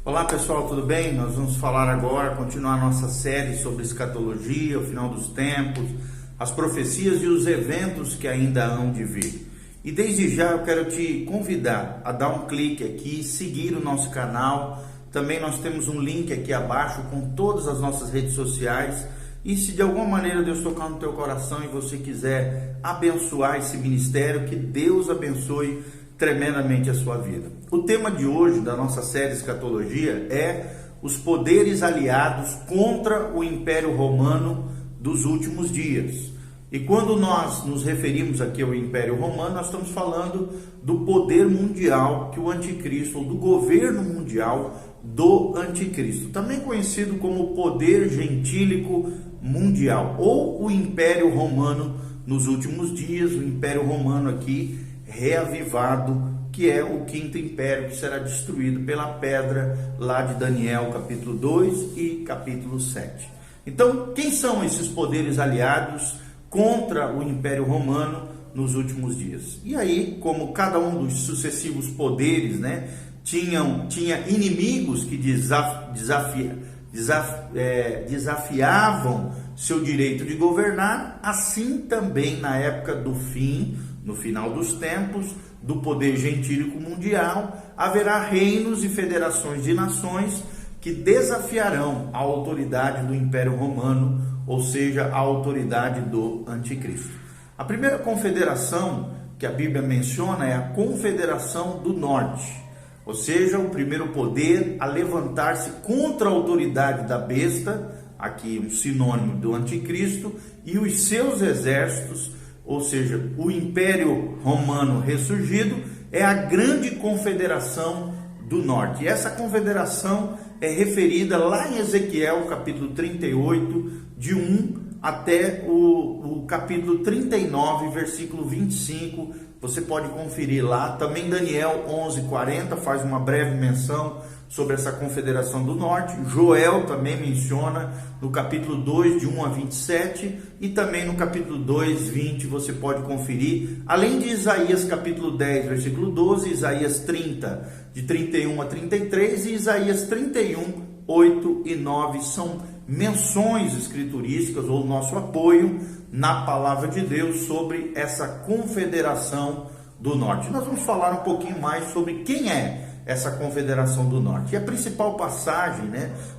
Olá pessoal, tudo bem? Nós vamos falar agora, continuar nossa série sobre escatologia, o final dos tempos, as profecias e os eventos que ainda hão de vir. E desde já eu quero te convidar a dar um clique aqui, seguir o nosso canal. Também nós temos um link aqui abaixo com todas as nossas redes sociais. E se de alguma maneira Deus tocar no teu coração e você quiser abençoar esse ministério, que Deus abençoe tremendamente a sua vida. O tema de hoje da nossa série Escatologia é os poderes aliados contra o Império Romano dos últimos dias. E quando nós nos referimos aqui ao Império Romano, nós estamos falando do poder mundial que o Anticristo, ou do governo mundial do Anticristo, também conhecido como poder gentílico mundial, ou o Império Romano nos últimos dias, o Império Romano aqui reavivado, que é o quinto império que será destruído pela pedra lá de Daniel capítulo 2 e capítulo 7. Então, quem são esses poderes aliados contra o Império Romano nos últimos dias? E aí, como cada um dos sucessivos poderes, tinha inimigos que desafiavam seu direito de governar, assim também na época do fim, no final dos tempos, do poder gentílico mundial, haverá reinos e federações de nações que desafiarão a autoridade do Império Romano, ou seja, a autoridade do Anticristo. A primeira confederação que a Bíblia menciona é a Confederação do Norte, ou seja, o primeiro poder a levantar-se contra a autoridade da besta, aqui um sinônimo do Anticristo, e os seus exércitos, ou seja, o Império Romano ressurgido, é a grande confederação do norte. E essa confederação é referida lá em Ezequiel, capítulo 38, de 1 até o capítulo 39, versículo 25. Você pode conferir lá. Também Daniel 11:40 faz uma breve menção sobre essa confederação do norte. Joel também menciona no capítulo 2, de 1 a 27, e também no capítulo 2, 20, você pode conferir, além de Isaías capítulo 10, versículo 12, Isaías 30, de 31 a 33, e Isaías 31, 8 e 9, são menções escriturísticas, ou nosso apoio na palavra de Deus sobre essa confederação do norte. Nós vamos falar um pouquinho mais sobre quem é essa confederação do norte. E a principal passagem,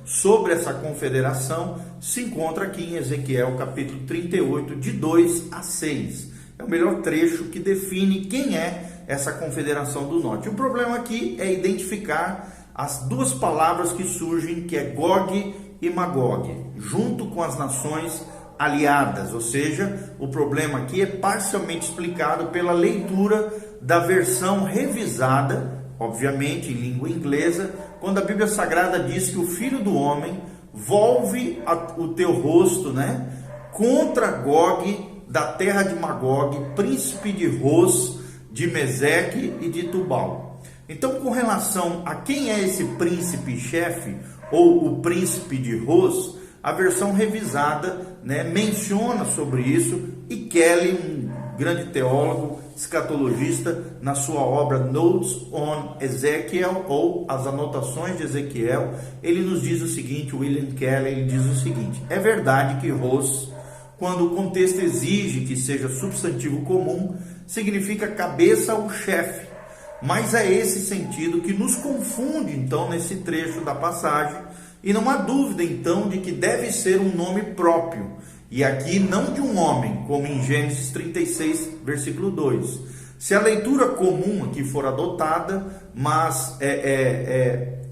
sobre essa confederação se encontra aqui em Ezequiel capítulo 38, de 2 a 6. É o melhor trecho que define quem é essa confederação do norte. O problema aqui é identificar as duas palavras que surgem, que é Gog e Magog, junto com as nações aliadas, ou seja, o problema aqui é parcialmente explicado pela leitura da versão revisada, obviamente em língua inglesa, quando a Bíblia Sagrada diz que o Filho do Homem volve o teu rosto, contra Gog, da terra de Magog, príncipe de Ros, de Meseque e de Tubal. Então, com relação a quem é esse príncipe-chefe, ou o príncipe de Ros, a versão revisada menciona sobre isso, e Kelly, um grande teólogo, escatologista, na sua obra Notes on Ezekiel, ou As Anotações de Ezequiel, ele nos diz o seguinte, William Kelly, ele diz o seguinte: é verdade que Ros, quando o contexto exige que seja substantivo comum, significa cabeça ou chefe, mas é esse sentido que nos confunde então nesse trecho da passagem, e não há dúvida então de que deve ser um nome próprio, e aqui não de um homem, como em Gênesis 36, versículo 2. Se a leitura comum aqui for adotada,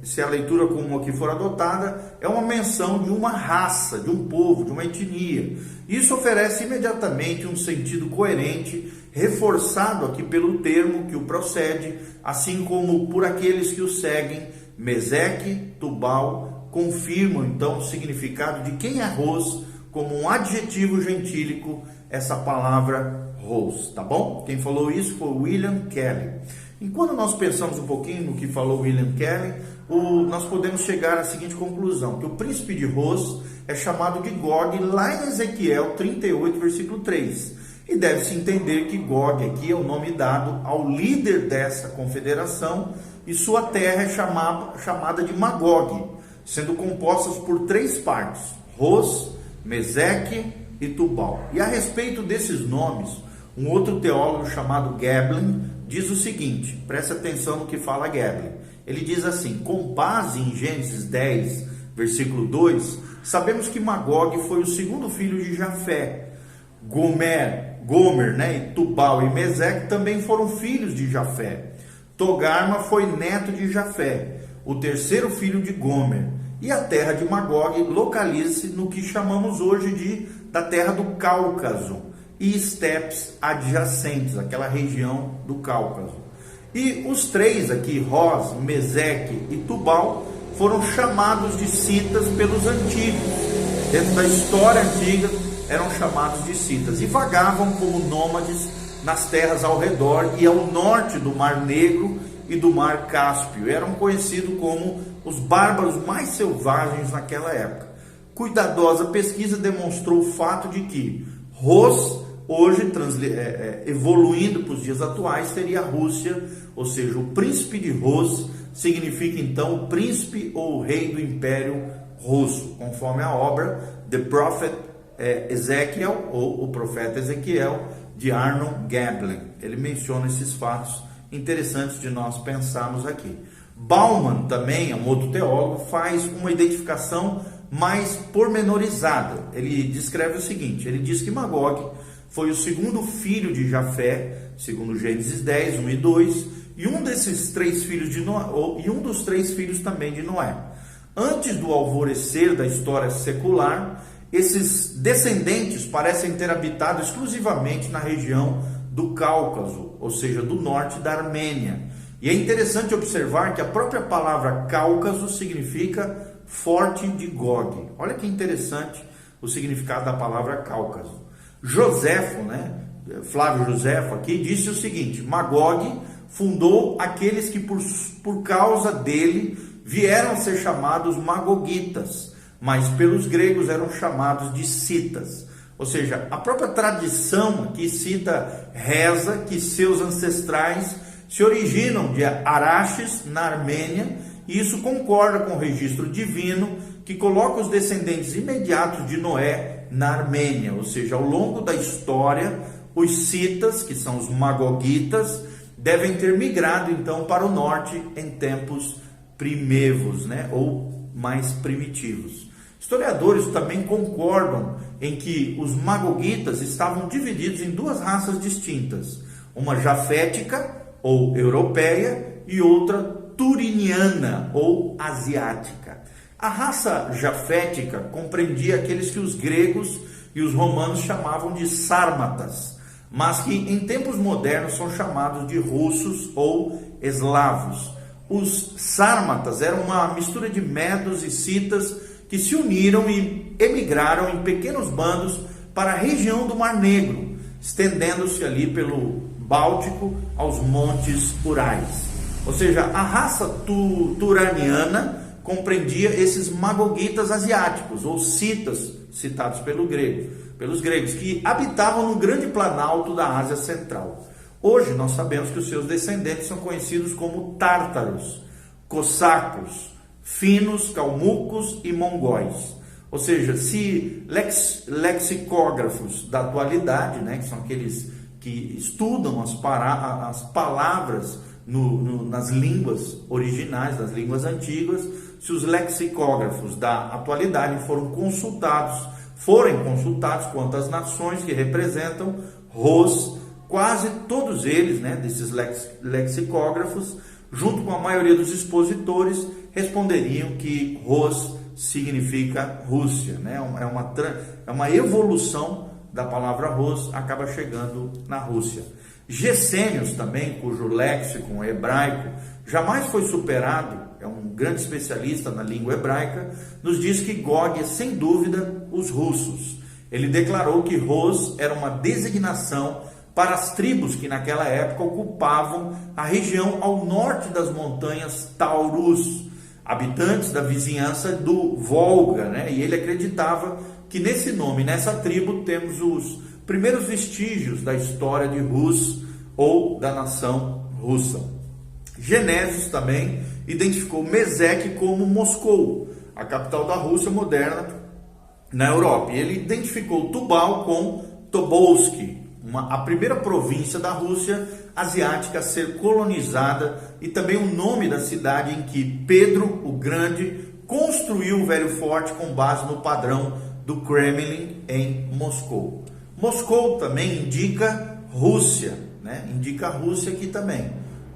se a leitura comum aqui for adotada, é uma menção de uma raça, de um povo, de uma etnia. Isso oferece imediatamente um sentido coerente, reforçado aqui pelo termo que o procede, assim como por aqueles que o seguem. Meseque, Tubal confirmam então o significado de quem é Ros como um adjetivo gentílico, essa palavra Ros, tá bom? Quem falou isso foi William Kelly. E quando nós pensamos um pouquinho no que falou William Kelly, nós podemos chegar à seguinte conclusão, que o príncipe de Ros é chamado de Gog lá em Ezequiel 38, versículo 3. E deve-se entender que Gog aqui é o nome dado ao líder dessa confederação, e sua terra é chamada de Magog, sendo compostas por 3 partes: Ros, Meseque e Tubal. E a respeito desses nomes, um outro teólogo chamado Gebelin diz o seguinte, preste atenção no que fala Gebelin. Ele diz assim: com base em Gênesis 10, versículo 2, sabemos que Magog foi o segundo filho de Jafé. Gomer, né, e Tubal e Meseque também foram filhos de Jafé. Togarma foi neto de Jafé, o terceiro filho de Gomer. E a terra de Magog localiza-se no que chamamos hoje da terra do Cáucaso e estepes adjacentes, aquela região do Cáucaso. E os 3 aqui, Ros, Meseque e Tubal, foram chamados de citas pelos antigos. Dentro da história antiga, eram chamados de citas e vagavam como nômades nas terras ao redor e ao norte do Mar Negro e do Mar Cáspio. Eram conhecidos como os bárbaros mais selvagens naquela época. Cuidadosa pesquisa demonstrou o fato de que Ros, hoje evoluindo para os dias atuais, seria a Rússia, ou seja, o príncipe de Ros significa então o príncipe ou o rei do Império Russo, conforme a obra The Prophet Ezequiel, ou o profeta Ezequiel, de Arnold Gebelin. Ele menciona esses fatos interessantes de nós pensarmos aqui. Bauman também, é um outro teólogo, faz uma identificação mais pormenorizada. Ele descreve o seguinte, ele diz que Magog foi o segundo filho de Jafé, segundo Gênesis 10, 1 e 2, e um desses 3 filhos de Noé, e um dos 3 filhos também de Noé. Antes do alvorecer da história secular, esses descendentes parecem ter habitado exclusivamente na região do Cáucaso, ou seja, do norte da Armênia. E é interessante observar que a própria palavra Cáucaso significa forte de Gog. Olha que interessante o significado da palavra Cáucaso. Joséfo, Flávio Joséfo aqui, disse o seguinte: Magog fundou aqueles que por causa dele vieram a ser chamados magogitas, mas pelos gregos eram chamados de citas. Ou seja, a própria tradição aqui cita, reza que seus ancestrais se originam de Araxes, na Armênia, e isso concorda com o registro divino que coloca os descendentes imediatos de Noé na Armênia. Ou seja, ao longo da história, os citas, que são os magogitas, devem ter migrado então para o norte em tempos primevos, ou mais primitivos. Historiadores também concordam em que os magogitas estavam divididos em 2 raças distintas, uma jafética ou europeia e outra turiniana ou asiática. A raça jafética compreendia aqueles que os gregos e os romanos chamavam de sármatas, mas que em tempos modernos são chamados de russos ou eslavos. Os sármatas eram uma mistura de medos e citas que se uniram e emigraram em pequenos bandos para a região do Mar Negro, estendendo-se ali pelo Báltico aos montes Urais. Ou seja, a raça turaniana compreendia esses magogitas asiáticos, ou citas, citados pelos gregos, que habitavam no grande planalto da Ásia Central. Hoje nós sabemos que os seus descendentes são conhecidos como tártaros, cossacos, finos, calmucos e mongóis. Ou seja, se lexicógrafos da atualidade, que são aqueles que estudam as palavras nas línguas originais, das línguas antigas, se os lexicógrafos da atualidade forem consultados quanto às nações que representam Ros, quase todos eles, desses lexicógrafos, junto com a maioria dos expositores, responderiam que Ros significa Rússia, é uma evolução da palavra Ros, acaba chegando na Rússia. Gesênios também, cujo léxico hebraico jamais foi superado, é um grande especialista na língua hebraica, nos diz que Gog é sem dúvida os russos. Ele declarou que Ros era uma designação para as tribos que naquela época ocupavam a região ao norte das montanhas Taurus, habitantes da vizinhança do Volga, e ele acreditava que nesse nome, nessa tribo, temos os primeiros vestígios da história de Rus ou da nação russa. Genésio também identificou Mesec como Moscou, a capital da Rússia moderna na Europa. E ele identificou Tubal com Tobolsk, a primeira província da Rússia asiática a ser colonizada, e também o nome da cidade em que Pedro o Grande construiu o velho forte com base no padrão do Kremlin em Moscou. Moscou também indica Rússia, né? Indica Rússia aqui também.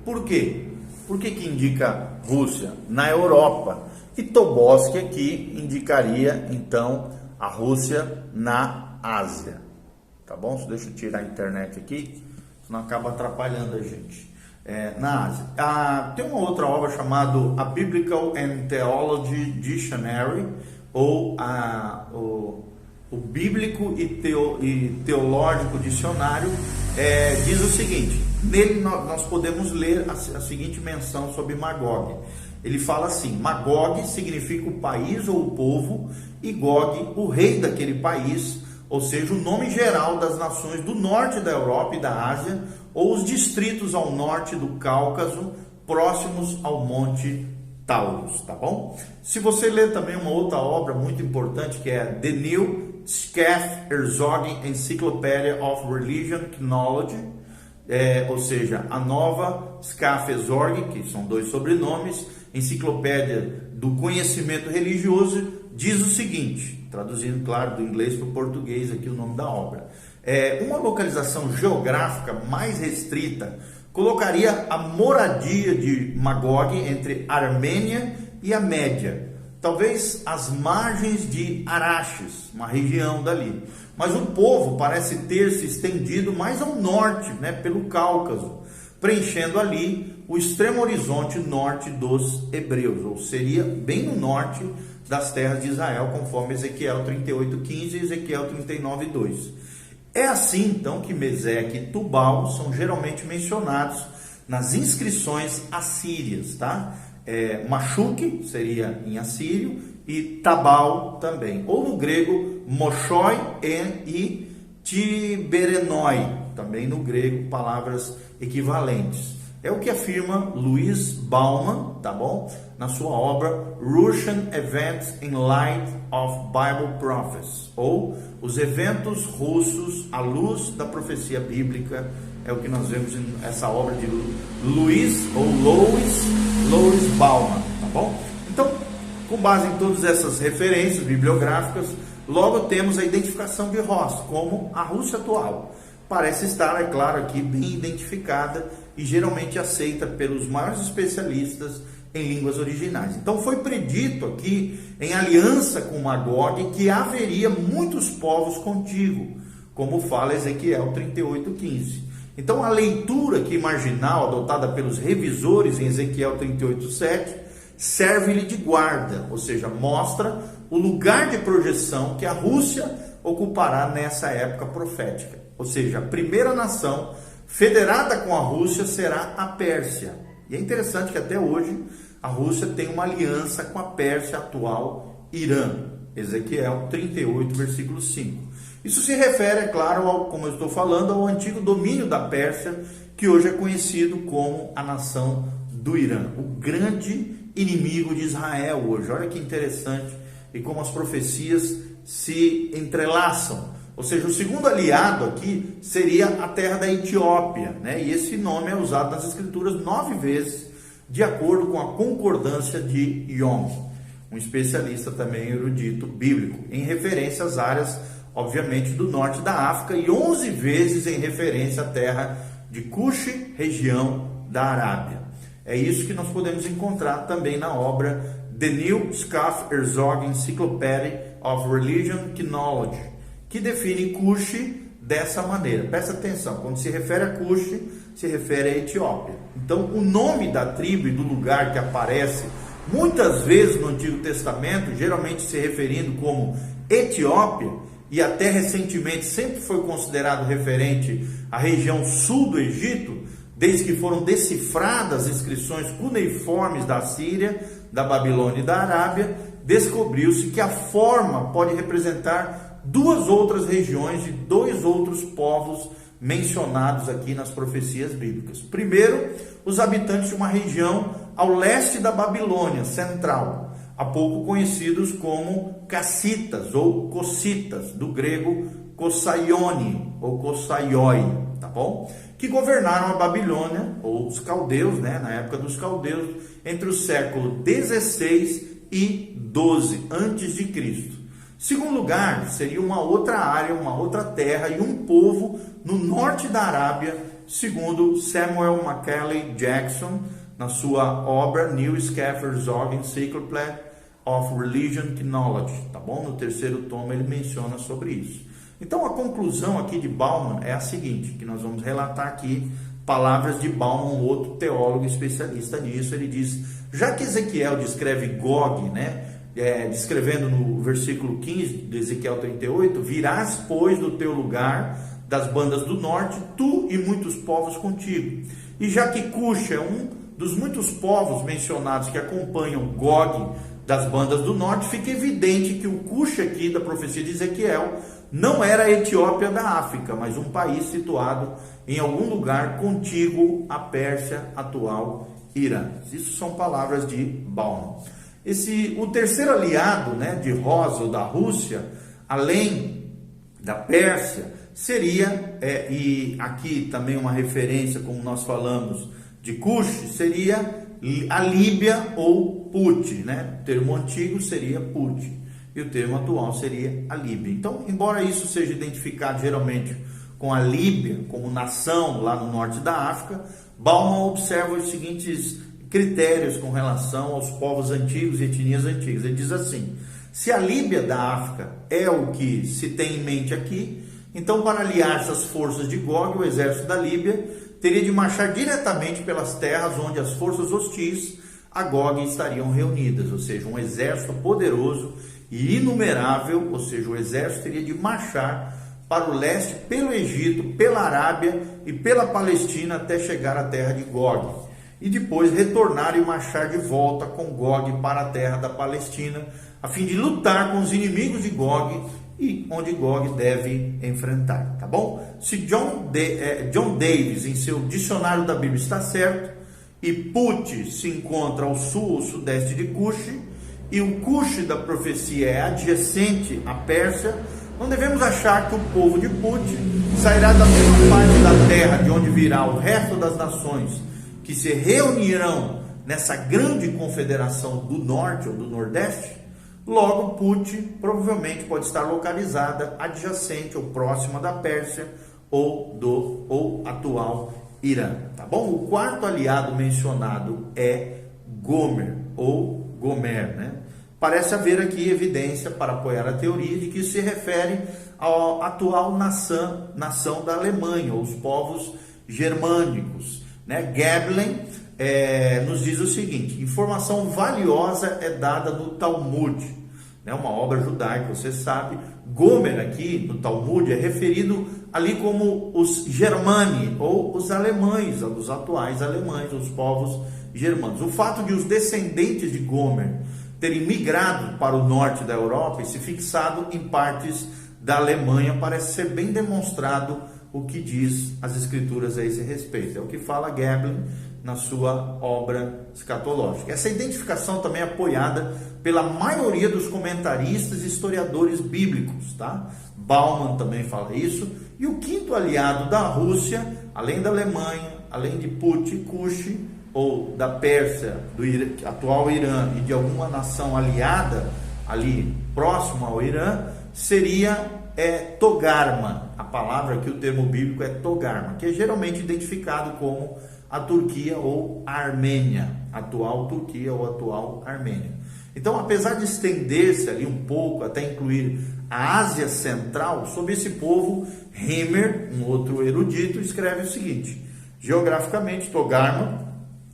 Por quê? Por que indica Rússia? Na Europa. E Tobolsk aqui indicaria, então, a Rússia na Ásia. Tá bom? Deixa eu tirar a internet aqui, senão acaba atrapalhando a gente. Na Ásia. Tem uma outra obra chamada A Biblical and Theology Dictionary, ou o Bíblico e Teológico Dicionário, diz o seguinte: nele nós podemos ler a seguinte menção sobre Magog. Ele fala assim: Magog significa o país ou o povo, e Gog, o rei daquele país, ou seja, o nome geral das nações do norte da Europa e da Ásia, ou os distritos ao norte do Cáucaso, próximos ao Monte Taurus, tá bom? Se você ler também uma outra obra muito importante, que é The New Scaff Herzog Encyclopedia of Religion Knowledge, ou seja, a nova Scaff Herzog, que são dois sobrenomes, Enciclopédia do Conhecimento Religioso, diz o seguinte, traduzindo, claro, do inglês para o português aqui o nome da obra. Uma localização geográfica mais restrita colocaria a moradia de Magog entre a Armênia e a Média, talvez as margens de Araxes, uma região dali. Mas o povo parece ter se estendido mais ao norte, né, pelo Cáucaso, preenchendo ali o extremo horizonte norte dos hebreus, ou seria bem no norte das terras de Israel, conforme Ezequiel 38:15 e Ezequiel 39:2. É assim, então, que Mesec e Tubal são geralmente mencionados nas inscrições assírias, tá? Machuque seria em assírio e Tabal também, ou no grego Moshoi e Tiberenoi, também no grego, palavras equivalentes. É o que afirma Louis Bauman, tá bom? Na sua obra Russian Events in Light of Bible Prophecy, ou Os Eventos Russos à Luz da Profecia Bíblica. É o que nós vemos nessa obra de Louis Bauman, tá bom? Então, com base em todas essas referências bibliográficas, logo temos a identificação de Rós como a Rússia atual. Parece estar, é claro, aqui bem identificada e geralmente aceita pelos maiores especialistas em línguas originais. Então foi predito aqui, em aliança com Magog, que haveria muitos povos contigo, como fala Ezequiel 38:15. Então a leitura aqui marginal, adotada pelos revisores em Ezequiel 38:7, serve-lhe de guarda, ou seja, mostra o lugar de projeção que a Rússia ocupará nessa época profética. Ou seja, a primeira nação federada com a Rússia será a Pérsia. E é interessante que até hoje a Rússia tem uma aliança com a Pérsia atual, Irã. Ezequiel 38, versículo 5. Isso se refere, é claro, como eu estou falando, ao antigo domínio da Pérsia, que hoje é conhecido como a nação do Irã, o grande inimigo de Israel hoje. Olha que interessante e como as profecias se entrelaçam. Ou seja, o segundo aliado aqui seria a terra da Etiópia, né? E esse nome é usado nas escrituras 9 vezes, de acordo com a concordância de Young, um especialista também erudito bíblico, em referência às áreas, obviamente, do norte da África, e 11 vezes em referência à terra de Cush, região da Arábia. É isso que nós podemos encontrar também na obra The New Scaff Herzog Encyclopedia of Religion Knowledge, que define Cush dessa maneira. Presta atenção, quando se refere a Cush, se refere à Etiópia. Então, o nome da tribo e do lugar que aparece muitas vezes no Antigo Testamento, geralmente se referindo como Etiópia, e até recentemente sempre foi considerado referente à região sul do Egito, desde que foram decifradas as inscrições cuneiformes da Síria, da Babilônia e da Arábia, descobriu-se que a forma pode representar duas outras regiões de dois outros povos mencionados aqui nas profecias bíblicas. Primeiro, os habitantes de uma região ao leste da Babilônia central, há pouco conhecidos como cassitas ou cossitas, do grego kossaione ou kossaioi, tá bom? Que governaram a Babilônia, ou os caldeus, né, na época dos caldeus, entre o século 16 e 12 antes de Cristo. Segundo lugar, seria uma outra área, uma outra terra e um povo no norte da Arábia, segundo Samuel Macaulay Jackson, na sua obra New Scattershot Encyclopedia of Religion Knowledge, tá bom? No terceiro tomo ele menciona sobre isso. Então a conclusão aqui de Bauman é a seguinte, que nós vamos relatar aqui palavras de Bauman, outro teólogo especialista nisso. Ele diz, já que Ezequiel descreve Gog, né? Descrevendo no versículo 15 de Ezequiel 38, virás, pois, do teu lugar das bandas do norte, tu e muitos povos contigo. E já que Cush é um dos muitos povos mencionados que acompanham Gog das bandas do norte, fica evidente que o Cush aqui da profecia de Ezequiel não era a Etiópia da África, mas um país situado em algum lugar contíguo à Pérsia, atual Irã. Isso são palavras de Bauman. O terceiro aliado, né, de Rosa ou da Rússia, além da Pérsia, seria, e aqui também uma referência, como nós falamos, de Cush, seria a Líbia ou Put, né? O termo antigo seria Put e o termo atual seria a Líbia. Então, embora isso seja identificado geralmente com a Líbia como nação lá no norte da África, Bauman observa os seguintes critérios com relação aos povos antigos e etnias antigas. Ele diz assim, se a Líbia da África é o que se tem em mente aqui, então para aliar-se às forças de Gog, o exército da Líbia teria de marchar diretamente pelas terras onde as forças hostis a Gog estariam reunidas, ou seja, um exército poderoso e inumerável, ou seja, o exército teria de marchar para o leste pelo Egito, pela Arábia e pela Palestina até chegar à terra de Gog. E depois retornar e marchar de volta com Gog para a terra da Palestina, a fim de lutar com os inimigos de Gog e onde Gog deve enfrentar, tá bom? Se John Davis, em seu dicionário da Bíblia, está certo, e Put se encontra ao sul ou sudeste de Cush, e o Cush da profecia é adjacente à Pérsia, não devemos achar que o povo de Put sairá da mesma parte da terra de onde virá o resto das nações que se reunirão nessa grande confederação do norte ou do nordeste. Logo, Put provavelmente pode estar localizada adjacente ou próxima da Pérsia ou atual Irã, tá bom? O quarto aliado mencionado é Gomer ou Gomer, né? Parece haver aqui evidência para apoiar a teoria de que isso se refere à atual nação da Alemanha, os povos germânicos, né? Geblen nos diz o seguinte, informação valiosa é dada no Talmud, né? Uma obra judaica, você sabe. Gomer aqui no Talmud é referido ali como os germani, ou os alemães, os atuais alemães, os povos germanos. O fato de os descendentes de Gomer terem migrado para o norte da Europa e se fixado em partes da Alemanha parece ser bem demonstrado o que diz as escrituras a esse respeito. É o que fala Geblen na sua obra escatológica. Essa identificação também é apoiada pela maioria dos comentaristas e historiadores bíblicos, tá? Bauman também fala isso. E o quinto aliado da Rússia, além da Alemanha, além de Put e Cush, ou da Pérsia, do atual Irã e de alguma nação aliada ali próximo ao Irã, seria Togarma. A palavra aqui, o termo bíblico é Togarma, que é geralmente identificado como a Turquia ou a Armênia, atual Turquia ou atual Armênia. Então, apesar de estender-se ali um pouco até incluir a Ásia Central, sobre esse povo, Heimer, um outro erudito, escreve o seguinte: geograficamente, Togarma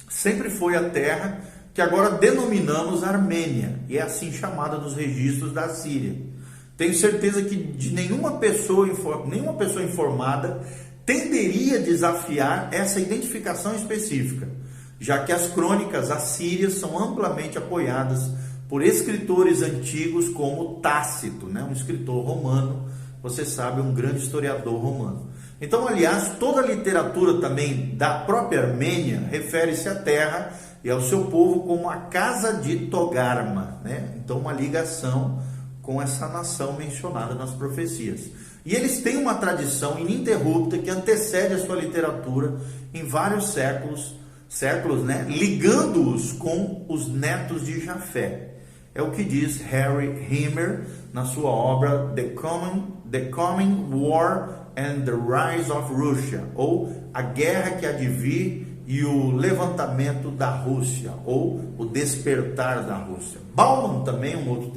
sempre foi a terra que agora denominamos Armênia, e é assim chamada nos registros da Síria. Tenho certeza que de nenhuma pessoa informada tenderia a desafiar essa identificação específica, já que as crônicas assírias são amplamente apoiadas por escritores antigos como Tácito, né? Um escritor romano, você sabe, um grande historiador romano. Então, aliás, toda a literatura também da própria Armênia refere-se à terra e ao seu povo como a casa de Togarma, né? Então, uma ligação com essa nação mencionada nas profecias. E eles têm uma tradição ininterrupta que antecede a sua literatura em vários séculos, né? Ligando-os com os netos de Jafé. É o que diz Harry Himmer na sua obra The Coming War and the Rise of Russia, ou A Guerra que há de vir e o levantamento da Rússia, ou o despertar da Rússia. Bauman também, um outro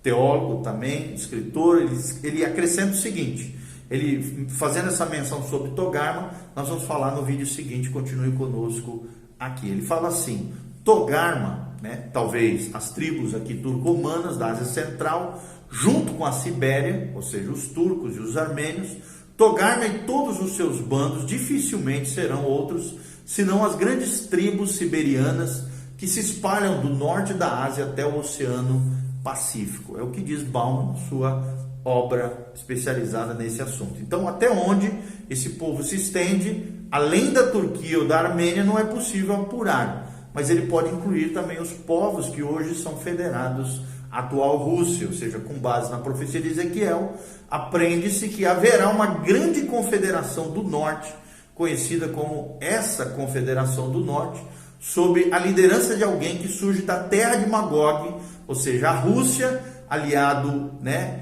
teólogo também, escritor, ele acrescenta o seguinte, ele fazendo essa menção sobre Togarma, nós vamos falar no vídeo seguinte, continue conosco aqui. Ele fala assim: Togarma, né, talvez as tribos aqui turcomanas da Ásia Central, junto com a Sibéria, ou seja, os turcos e os armênios, Togarma e todos os seus bandos dificilmente serão outros, senão as grandes tribos siberianas que se espalham do norte da Ásia até o Oceano Pacífico. É o que diz Bauman em sua obra especializada nesse assunto. Então, até onde esse povo se estende, além da Turquia ou da Armênia, não é possível apurar, mas ele pode incluir também os povos que hoje são federados à atual Rússia, ou seja, com base na profecia de Ezequiel, aprende-se que haverá uma grande confederação do norte, conhecida como essa Confederação do Norte, sob a liderança de alguém que surge da terra de Magog, ou seja, a Rússia,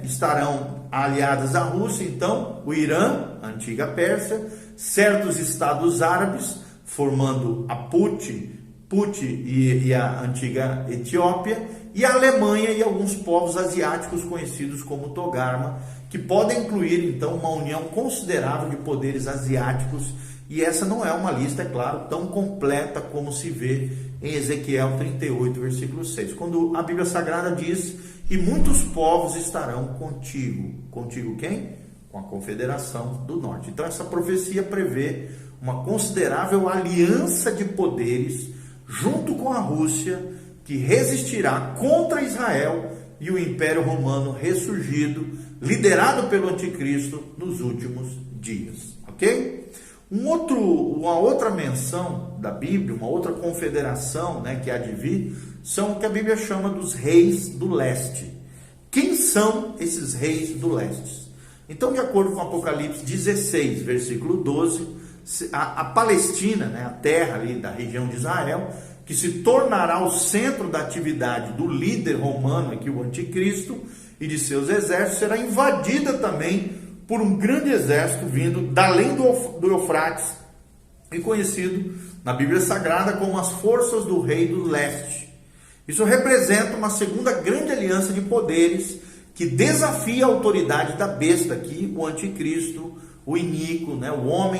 estarão aliadas à Rússia, então, o Irã, a antiga Pérsia, certos estados árabes, formando a Puti e a antiga Etiópia, e a Alemanha e alguns povos asiáticos conhecidos como Togarma, que podem incluir, então, uma união considerável de poderes asiáticos, e essa não é uma lista, é claro, tão completa como se vê em Ezequiel 38, versículo 6, quando a Bíblia Sagrada diz: e muitos povos estarão contigo. Contigo quem? Com a Confederação do Norte. Então essa profecia prevê uma considerável aliança de poderes junto com a Rússia, que resistirá contra Israel e o Império Romano ressurgido, liderado pelo Anticristo nos últimos dias. Ok? Uma outra menção da Bíblia, uma outra confederação, que há de vir, são o que a Bíblia chama dos reis do leste. Quem são esses reis do leste? Então, de acordo com Apocalipse 16, versículo 12, a Palestina, a terra ali da região de Israel, que se tornará o centro da atividade do líder romano, aqui o Anticristo, e de seus exércitos, será invadida também por um grande exército vindo da além do Eufrates, e conhecido na Bíblia Sagrada como as forças do rei do leste. Isso representa uma segunda grande aliança de poderes que desafia a autoridade da besta aqui, o Anticristo, o iníquo, o homem